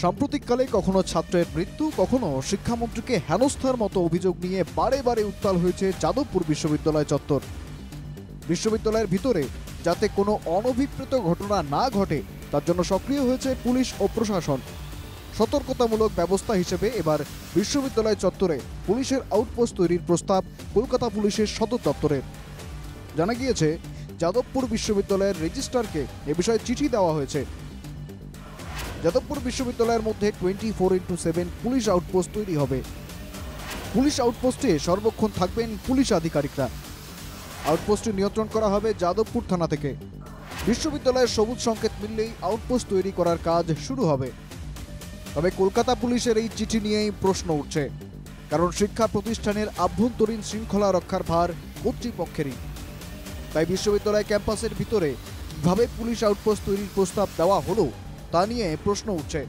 সাম্প্রতিককালে কখনো ছাত্রের মৃত্যু, কখনো শিক্ষামন্ত্রীকে হেনস্থার মতো অভিযোগ নিয়ে বারে বারে উত্তাল হয়েছে যাদবপুর বিশ্ববিদ্যালয় চত্বর। বিশ্ববিদ্যালয়ের ভিতরে যাতে কোনো অনভিপ্রেত ঘটনা না ঘটে তার জন্য সক্রিয় হয়েছে পুলিশ ও প্রশাসন। সতর্কতামূলক ব্যবস্থা হিসেবে এবার বিশ্ববিদ্যালয় চত্বরে পুলিশের আউটপোস্ট তৈরির প্রস্তাব কলকাতা পুলিশের সদর দপ্তরের। জানা গিয়েছে, যাদবপুর বিশ্ববিদ্যালয়ের রেজিস্ট্রারকে এ বিষয়ে চিঠি দেওয়া হয়েছে। যাদবপুর বিশ্ববিদ্যালয়ের মধ্যে 24x7 পুলিশ আউটপোস্ট তৈরি হবে। পুলিশ আউটপোস্টে সর্বক্ষণ থাকবেন পুলিশ আধিকারিকরা। আউটপোস্টটি নিয়ন্ত্রণ করা হবে যাদবপুর থানা থেকে। বিশ্ববিদ্যালয়ের সবুজ সংকেত মিললেই আউটপোস্ট তৈরি করার কাজ শুরু হবে। তবে কলকাতা পুলিশের এই চিঠি নিয়েই প্রশ্ন উঠছে, কারণ শিক্ষা প্রতিষ্ঠানের আভ্যন্তরীণ শৃঙ্খলা রক্ষার ভার কর্তৃপক্ষেরই। তাই বিশ্ববিদ্যালয় ক্যাম্পাসের ভিতরে কিভাবে পুলিশ আউটপোস্ট তৈরির প্রস্তাব দেওয়া হলো তা নিয়ে প্রশ্ন উঠছে।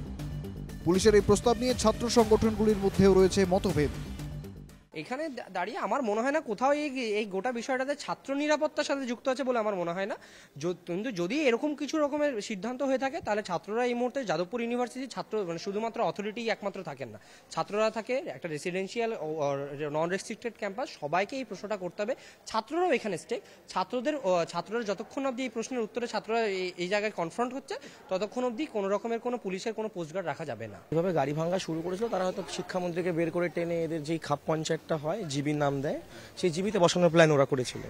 পুলিশের এই প্রস্তাব নিয়ে ছাত্র সংগঠনগুলির মধ্যেও রয়েছে মতভেদ। এখানে দাঁড়িয়ে আমার মনে হয় না কোথাও এই গোটা বিষয়টাতে ছাত্র নিরাপত্তার সাথে যুক্ত আছে বলে আমার মনে হয় না। কিন্তু যদি এরকম কিছু রকমের সিদ্ধান্ত হয়ে থাকে তাহলে ছাত্ররা এই মুহূর্তে যাদবপুর ইউনিভার্সিটি ছাত্র মানে শুধুমাত্র অথরিটি একমাত্র থাকেন না, ছাত্ররা থাকে একটা রেসিডেন্সিয়াল নন রেস্ট্রিক্টেড ক্যাম্পাস। সবাইকে এই প্রশ্নটা করতে হবে। ছাত্ররাও এখানে স্টেক। ছাত্ররা যতক্ষণ অবধি এই প্রশ্নের উত্তরে ছাত্ররা এই জায়গায় কনফ্রন্ট হচ্ছে ততক্ষণ অবধি কোনো রকমের কোনো পুলিশের কোনো পোস্টগার্ড রাখা যাবে না। এভাবে গাড়ি ভাঙা শুরু করেছিল তারা হয়তো শিক্ষামন্ত্রীকে বের করে টেনে এদের যেই খাপ পঞ্চায়েত হয় জিবির নাম দেয়, সেই জিবিতে বসানোর প্ল্যান ওরা করেছিল।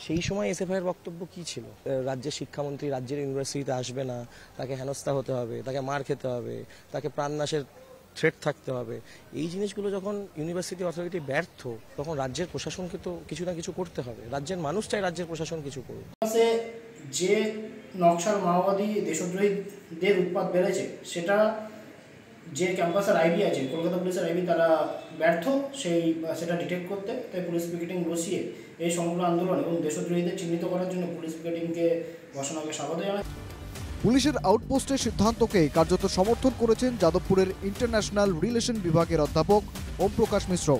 সেই সময় এসএফআই এর বক্তব্য কি ছিল? রাজ্যের শিক্ষামন্ত্রী রাজ্যের ইউনিভার্সিটিতে আসবে না, তাকে হেনস্থা হতে হবে, তাকে মার খেতে হবে, তাকে প্রাণনাশের থ্রেট থাকতে হবে। এই জিনিসগুলো যখন ইউনিভার্সিটি অথরিটি ব্যর্থ, তখন রাজ্যের প্রশাসনকে তো কিছু না কিছু করতে হবে। রাজ্যের মানুষ চাই রাজ্যের প্রশাসন কিছু করুক। যে নকশার মাওবাদী দেশদ্রোহীদের উৎপাত বেড়েছে, যে ক্যাম্পাসের আইবি আছে, কলকাতা পুলিশের আইবি, তারা ব্যর্থ সেটা ডিটেক্ট করতে। তাই পুলিশ পিকেটিং বসিয়ে এই সমগ্র আন্দোলন এবং দেশদ্রোহীদের চিহ্নিত করার জন্য পুলিশ পিকেটিংকে বসানোকে স্বাগত জানায়। পুলিশের আউটপোস্টের সিদ্ধান্তকে কার্যত সমর্থন করেছেন যাদবপুরের ইন্টারন্যাশনাল রিলেশন বিভাগের অধ্যাপক ওম প্রকাশ মিশ্র।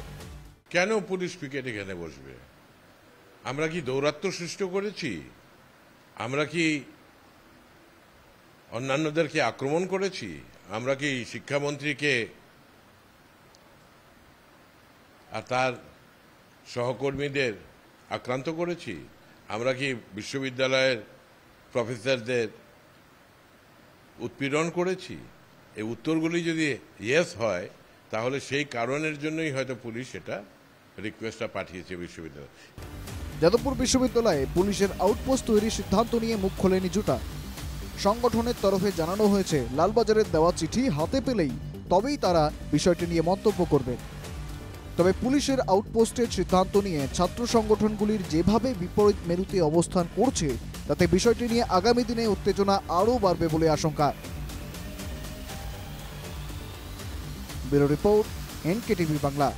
কেন পুলিশ পিকেট এখানে বসবে? আমরা কি দৌরাত্ম্য সৃষ্টি করেছি? আমরা কি অন্যান্যদেরকে আক্রমণ করেছি? আমরা কি শিক্ষামন্ত্রীকে আর তার সহকর্মীদের আক্রান্ত করেছি? আমরা কি বিশ্ববিদ্যালয়ের প্রফেসরদের উৎপীড়ন করেছি? এই উত্তরগুলি যদি ইয়েস হয় তাহলে সেই কারণের জন্যই হয়তো পুলিশ এটা রিকোয়েস্টটা পাঠিয়েছে বিশ্ববিদ্যালয়। যাদবপুর বিশ্ববিদ্যালয়ে পুলিশের আউটপোস্ট তৈরির সিদ্ধান্ত নিয়ে মুখ খোলেনি জুটা। সংগঠনের তরফে জানানো হয়েছে, লালবাজারের দেওয়া চিঠি হাতে পেলেই তবেই তারা বিষয়টি নিয়ে মন্তব্য করবে। তবে পুলিশের আউটপোস্টের সিদ্ধান্ত নিয়ে ছাত্র সংগঠনগুলির যেভাবে বিপরীত মেরুতে অবস্থান করছে তাতে বিষয়টি নিয়ে আগামী দিনে উত্তেজনা আরও বাড়বে বলে আশঙ্কা। Bureau report, NKTV Bangla.